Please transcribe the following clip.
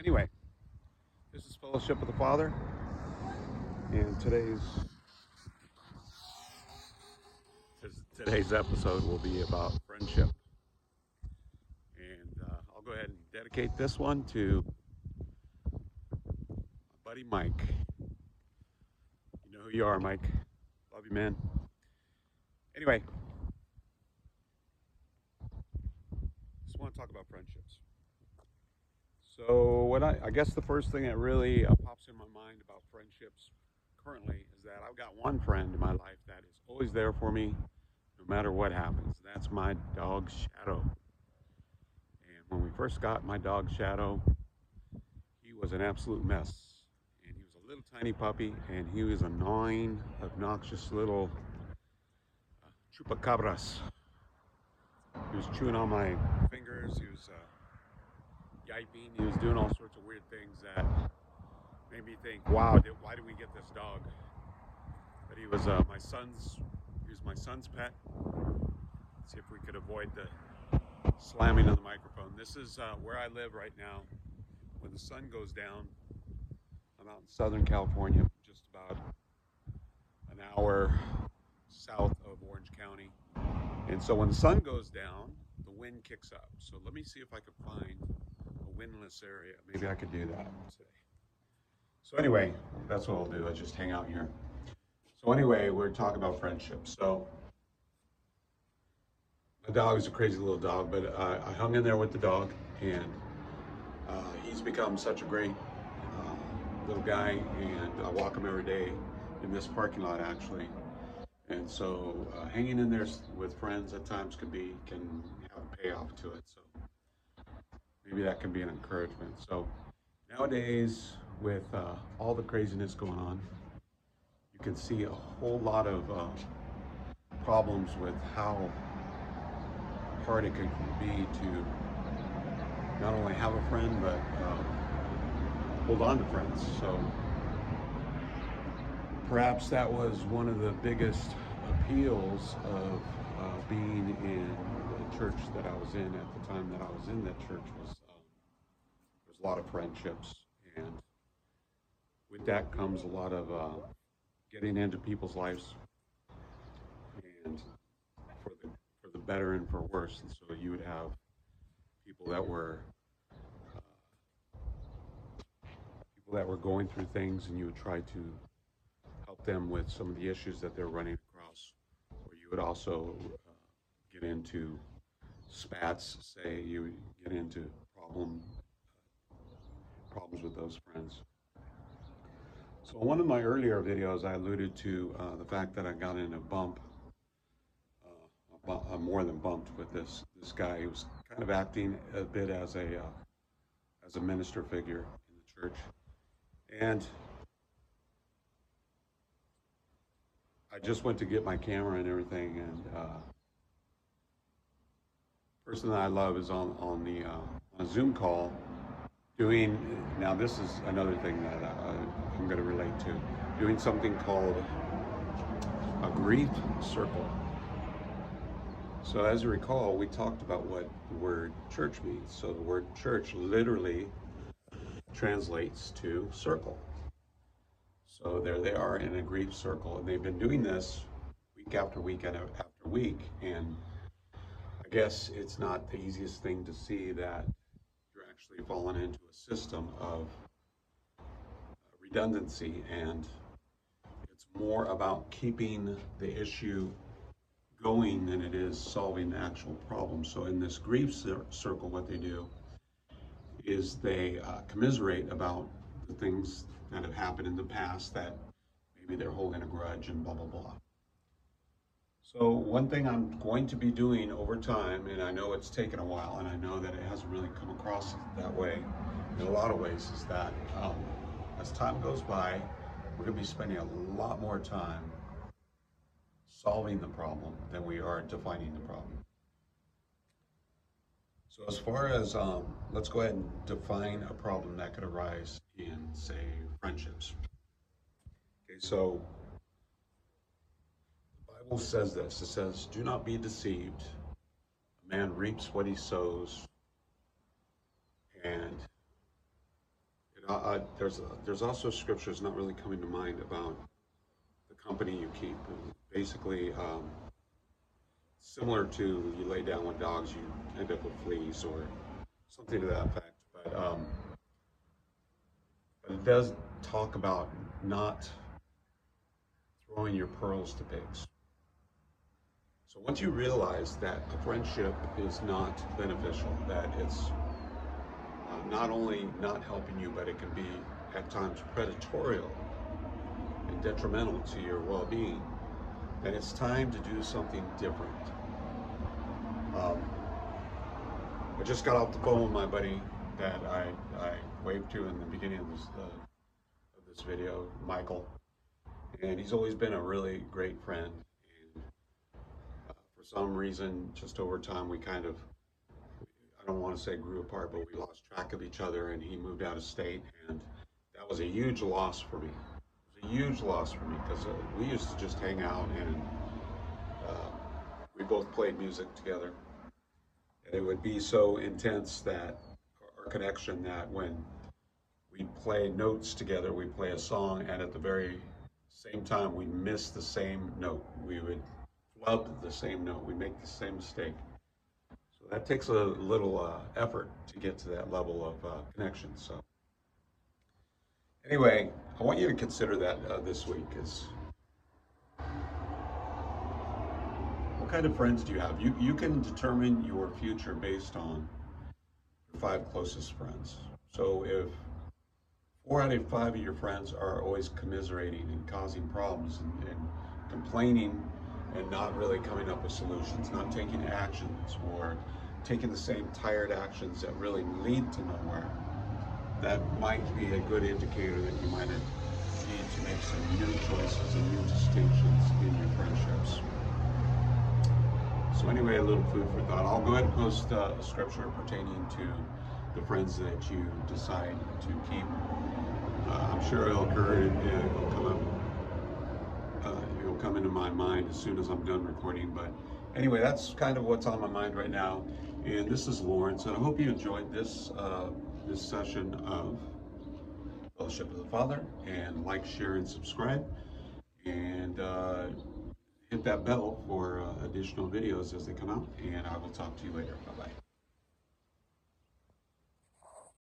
Anyway, this is Fellowship of the Father, and today's episode will be about friendship. And I'll go ahead and dedicate this one to my buddy Mike. You know who you are, Mike. Love you, man. Anyway, just want to talk about friendships. So, I guess the first thing that really pops in my mind about friendships currently is that I've got one friend in my life that is always there for me no matter what happens. That's my dog Shadow. And when we first got my dog Shadow, he was an absolute mess. And he was a little tiny puppy, and he was a gnawing, obnoxious little chupacabras. He was chewing on my fingers. He was yiping. He was doing all sorts of weird things that made me think, wow, why did we get this dog? But he was my son's. He was my son's pet. Let's see if we could avoid the slamming of the microphone. This is where I live right now. When the sun goes down, I'm out in Southern California, just about an hour south of Orange County. And so when the sun goes down, the wind kicks up. So let me see if I can find a windless area. Maybe I could do that today. So anyway, that's what I'll do. I'll just hang out here. So anyway, we're talking about friendship. So my dog is a crazy little dog, but I hung in there with the dog, and he's become such a great little guy, and I walk him every day in this parking lot, actually. And so hanging in there with friends at times can have a payoff to it. So maybe that can be an encouragement. So nowadays, with all the craziness going on, you can see a whole lot of problems with how hard it could be to not only have a friend, but hold on to friends. So perhaps that was one of the biggest appeals of being in the church that I was in at the time that I was in that church was there's a lot of friendships, and with that comes a lot of getting into people's lives, and for the better and for worse. And so you would have people that were going through things, and you would try to help them with some of the issues that they're running across. Or you would also get into spats, say you would get into problems with those friends. So in one of my earlier videos, I alluded to the fact that I got in a bump, more than bumped with this guy. He was kind of acting a bit as a minister figure in the church, and I just went to get my camera and everything, and person that I love is on a Zoom call doing. Now this is another thing that I'm going to relate to, doing something called a grief circle. So as you recall, we talked about what the word church means. So the word church literally translates to circle. So there they are in a grief circle, and they've been doing this week after week after week. And I guess it's not the easiest thing to see that you're actually falling into a system of redundancy, and it's more about keeping the issue going than it is solving the actual problem. So in this grief circle, what they do is they commiserate about the things that have happened in the past that maybe they're holding a grudge and blah, blah, blah. So one thing I'm going to be doing over time, and I know it's taken a while, and I know that it hasn't really come across that way in a lot of ways, is that as time goes by, we're going to be spending a lot more time solving the problem than we are defining the problem. So as far as, let's go ahead and define a problem that could arise in, say, friendships. Okay, so the Bible says this. It says, do not be deceived. A man reaps what he sows, and There's also scriptures not really coming to mind about the company you keep. Basically, similar to you lay down with dogs, you end up with fleas or something to that effect. But it does talk about not throwing your pearls to pigs. So once you realize that a friendship is not beneficial, that it's not only not helping you, but it can be at times predatory and detrimental to your well-being, then it's time to do something different. Um, I just got off the phone with my buddy that I waved to in the beginning of this video, Michael, and he's always been a really great friend. And for some reason, just over time, we kind of, I don't want to say grew apart, but we lost track of each other, and he moved out of state, and that was a huge loss for me. It was a huge loss for me because we used to just hang out, and we both played music together, and it would be so intense that our connection that when we play notes together, we play a song, and at the very same time, we miss the same note. We would flub the same note. We make the same mistake. So that takes a little effort to get to that level of connection. So anyway, I want you to consider that this week is what kind of friends do you have? You can determine your future based on your 5 closest friends. So if 4 out of 5 of your friends are always commiserating and causing problems and complaining and not really coming up with solutions, not taking actions or taking the same tired actions that really lead to nowhere, that might be a good indicator that you might need to make some new choices and new distinctions in your friendships. So anyway, a little food for thought. I'll go ahead and post a scripture pertaining to the friends that you decide to keep. I'm sure it'll occur. It'll come up. It'll come into my mind as soon as I'm done recording. But anyway, that's kind of what's on my mind right now. And this is Lawrence, and I hope you enjoyed this this session of Fellowship of the Father. And like, share, and subscribe. And hit that bell for additional videos as they come out. And I will talk to you later. Bye bye.